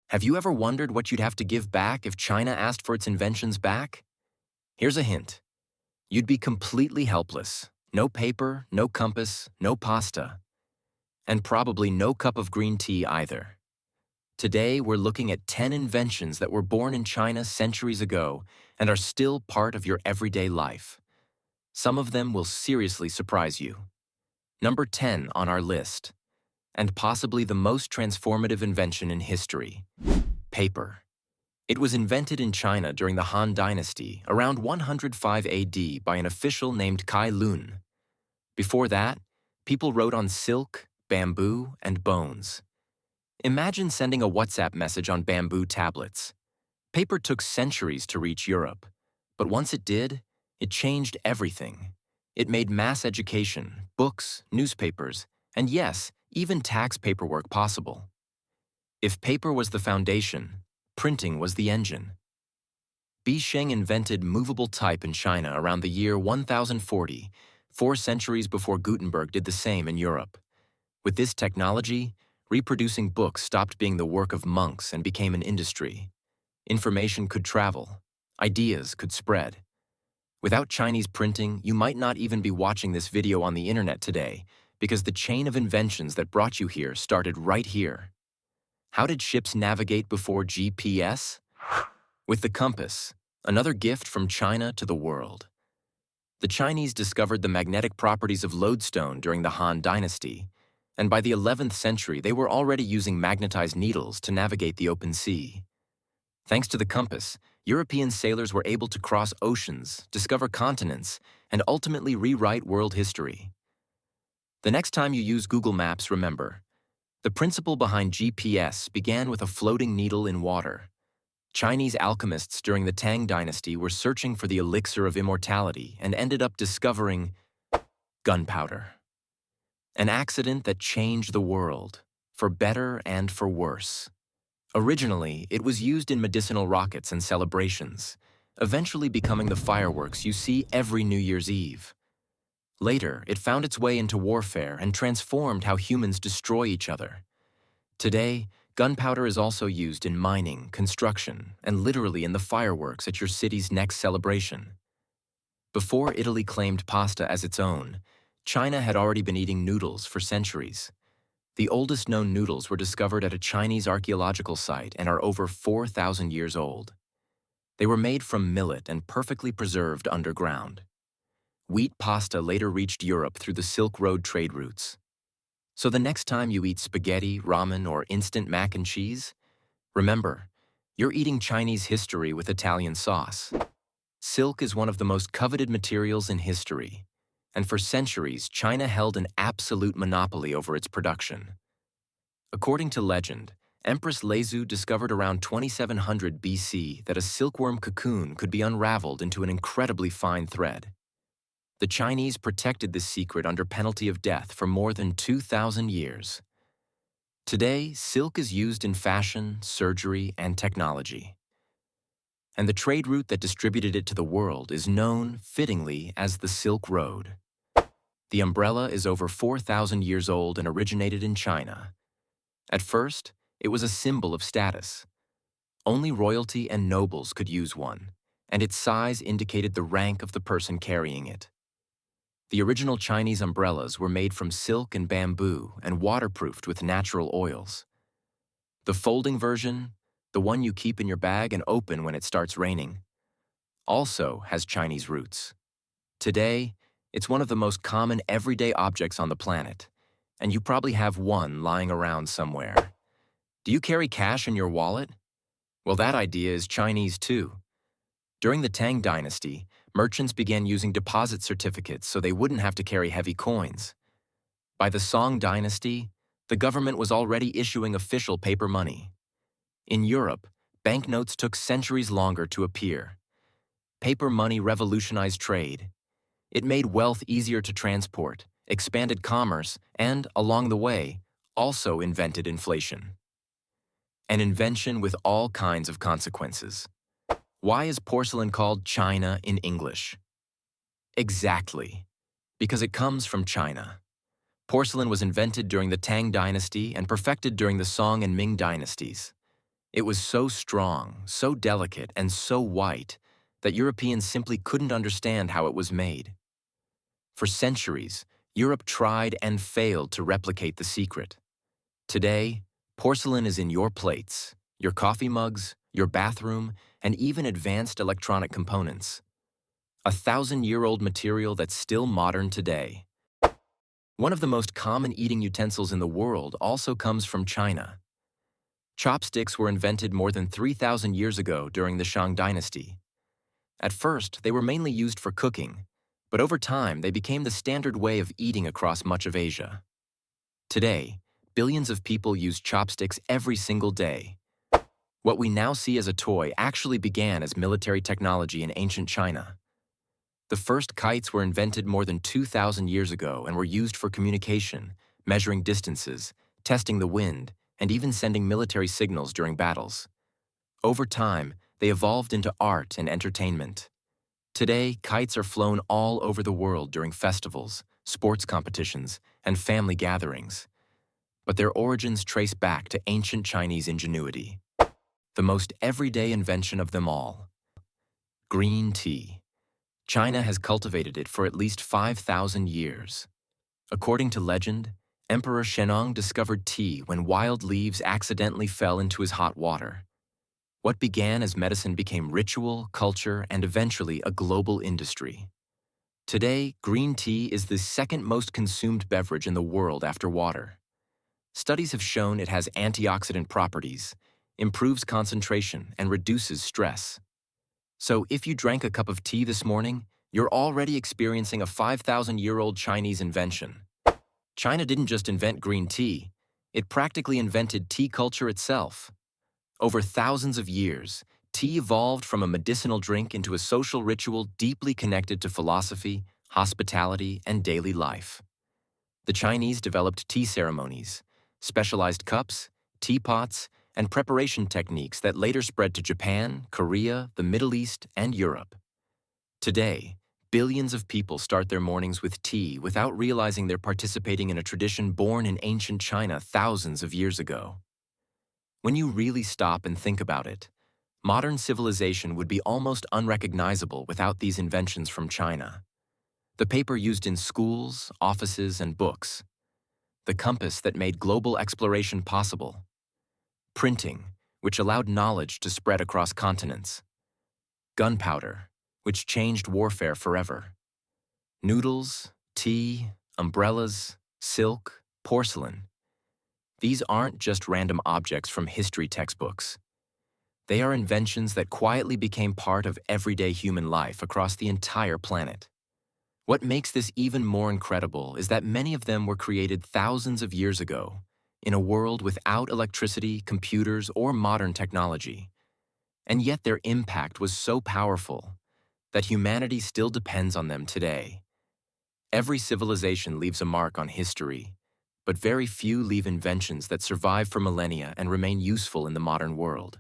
Have you ever wondered what you'd have to give back if China asked for its inventions back? Here's a hint. You'd be completely helpless. No paper, no compass, no pasta, and probably no cup of green tea either. Today, we're looking at 10 inventions that were born in China centuries ago and are still part of your everyday life. Some of them will seriously surprise you. Number 10 on our list, and possibly the most transformative invention in history: paper. It was invented in China during the Han Dynasty, around 105 AD, by an official named Kai Lun. Before that, people wrote on silk, bamboo, and bones. Imagine sending a WhatsApp message on bamboo tablets. Paper took centuries to reach Europe, but once it did, it changed everything. It made mass education, books, newspapers, and yes, even tax paperwork possible. If paper was the foundation, printing was the engine. Bi Sheng invented movable type in China around the year 1040, 4 centuries before Gutenberg did the same in Europe. With this technology, reproducing books stopped being the work of monks and became an industry. Information could travel. Ideas could spread. Without Chinese printing, you might not even be watching this video on the internet today, because the chain of inventions that brought you here started right here. How did ships navigate before GPS? With the compass, another gift from China to the world. The Chinese discovered the magnetic properties of lodestone during the Han Dynasty, and by the 11th century they were already using magnetized needles to navigate the open sea. Thanks to the compass, European sailors were able to cross oceans, discover continents, and ultimately rewrite world history. The next time you use Google Maps, remember, the principle behind GPS began with a floating needle in water. Chinese alchemists during the Tang Dynasty were searching for the elixir of immortality and ended up discovering gunpowder. An accident that changed the world, for better and for worse. Originally, it was used in medicinal rockets and celebrations, eventually becoming the fireworks you see every New Year's Eve. Later, it found its way into warfare and transformed how humans destroy each other. Today, gunpowder is also used in mining, construction, and literally in the fireworks at your city's next celebration. Before Italy claimed pasta as its own, China had already been eating noodles for centuries. The oldest known noodles were discovered at a Chinese archaeological site and are over 4,000 years old. They were made from millet and perfectly preserved underground. Wheat pasta later reached Europe through the Silk Road trade routes. So the next time you eat spaghetti, ramen, or instant mac and cheese, remember, you're eating Chinese history with Italian sauce. Silk is one of the most coveted materials in history, and for centuries, China held an absolute monopoly over its production. According to legend, Empress Lezu discovered around 2700 BC that a silkworm cocoon could be unraveled into an incredibly fine thread. The Chinese protected this secret under penalty of death for more than 2,000 years. Today, silk is used in fashion, surgery, and technology. And the trade route that distributed it to the world is known, fittingly, as the Silk Road. The umbrella is over 4,000 years old and originated in China. At first, it was a symbol of status. Only royalty and nobles could use one, and its size indicated the rank of the person carrying it. The original Chinese umbrellas were made from silk and bamboo and waterproofed with natural oils. The folding version, the one you keep in your bag and open when it starts raining, also has Chinese roots. Today, it's one of the most common everyday objects on the planet, and you probably have one lying around somewhere. Do you carry cash in your wallet? Well, that idea is Chinese too. During the Tang Dynasty, merchants began using deposit certificates so they wouldn't have to carry heavy coins. By the Song Dynasty, the government was already issuing official paper money. In Europe, banknotes took centuries longer to appear. Paper money revolutionized trade. It made wealth easier to transport, expanded commerce, and, along the way, also invented inflation. An invention with all kinds of consequences. Why is porcelain called China in English? Exactly, because it comes from China. Porcelain was invented during the Tang Dynasty and perfected during the Song and Ming dynasties. It was so strong, so delicate, and so white that Europeans simply couldn't understand how it was made. For centuries, Europe tried and failed to replicate the secret. Today, porcelain is in your plates, your coffee mugs, your bathroom, and even advanced electronic components. A thousand-year-old material that's still modern today. One of the most common eating utensils in the world also comes from China. Chopsticks were invented more than 3,000 years ago during the Shang Dynasty. At first, they were mainly used for cooking, but over time they became the standard way of eating across much of Asia. Today, billions of people use chopsticks every single day. What we now see as a toy actually began as military technology in ancient China. The first kites were invented more than 2,000 years ago and were used for communication, measuring distances, testing the wind, and even sending military signals during battles. Over time, they evolved into art and entertainment. Today, kites are flown all over the world during festivals, sports competitions, and family gatherings. But their origins trace back to ancient Chinese ingenuity. The most everyday invention of them all: green tea. China has cultivated it for at least 5,000 years. According to legend, Emperor Shennong discovered tea when wild leaves accidentally fell into his hot water. What began as medicine became ritual, culture, and eventually a global industry. Today, green tea is the second most consumed beverage in the world after water. Studies have shown it has antioxidant properties, improves concentration, and reduces stress. So if you drank a cup of tea this morning, you're already experiencing a 5,000-year-old Chinese invention. China didn't just invent green tea, it practically invented tea culture itself. Over thousands of years, tea evolved from a medicinal drink into a social ritual deeply connected to philosophy, hospitality, and daily life. The Chinese developed tea ceremonies, specialized cups, teapots, and preparation techniques that later spread to Japan, Korea, the Middle East, and Europe. Today, billions of people start their mornings with tea without realizing they're participating in a tradition born in ancient China thousands of years ago. When you really stop and think about it, modern civilization would be almost unrecognizable without these inventions from China. The paper used in schools, offices, and books. The compass that made global exploration possible. Printing, which allowed knowledge to spread across continents. Gunpowder, which changed warfare forever. Noodles, tea, umbrellas, silk, porcelain. These aren't just random objects from history textbooks. They are inventions that quietly became part of everyday human life across the entire planet. What makes this even more incredible is that many of them were created thousands of years ago, in a world without electricity, computers, or modern technology. And yet their impact was so powerful that humanity still depends on them today. Every civilization leaves a mark on history, but very few leave inventions that survive for millennia and remain useful in the modern world.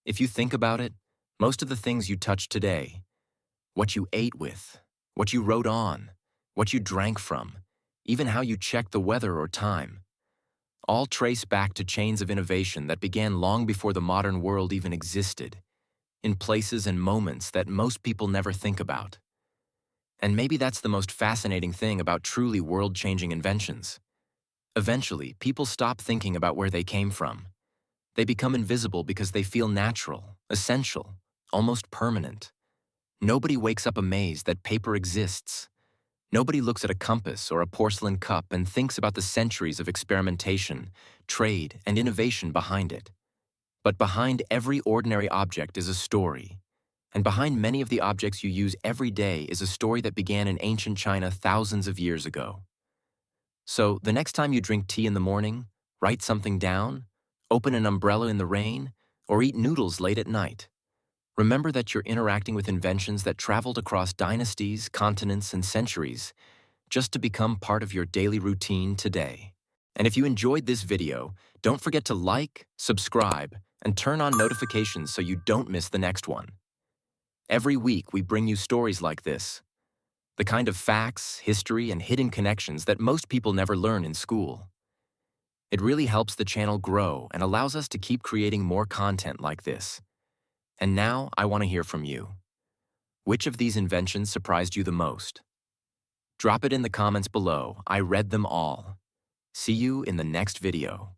If you think about it, most of the things you touch today, what you ate with, what you wrote on, what you drank from, even how you checked the weather or time, all trace back to chains of innovation that began long before the modern world even existed, in places and moments that most people never think about. And maybe that's the most fascinating thing about truly world-changing inventions. Eventually, people stop thinking about where they came from. They become invisible because they feel natural, essential, almost permanent. Nobody wakes up amazed that paper exists. Nobody looks at a compass or a porcelain cup and thinks about the centuries of experimentation, trade, and innovation behind it. But behind every ordinary object is a story. And behind many of the objects you use every day is a story that began in ancient China thousands of years ago. So, the next time you drink tea in the morning, write something down, open an umbrella in the rain, or eat noodles late at night, remember that you're interacting with inventions that traveled across dynasties, continents, and centuries, just to become part of your daily routine today. And if you enjoyed this video, don't forget to like, subscribe, and turn on notifications so you don't miss the next one. Every week, we bring you stories like this, the kind of facts, history, and hidden connections that most people never learn in school. It really helps the channel grow and allows us to keep creating more content like this. And now I want to hear from you. Which of these inventions surprised you the most? Drop it in the comments below. I read them all. See you in the next video.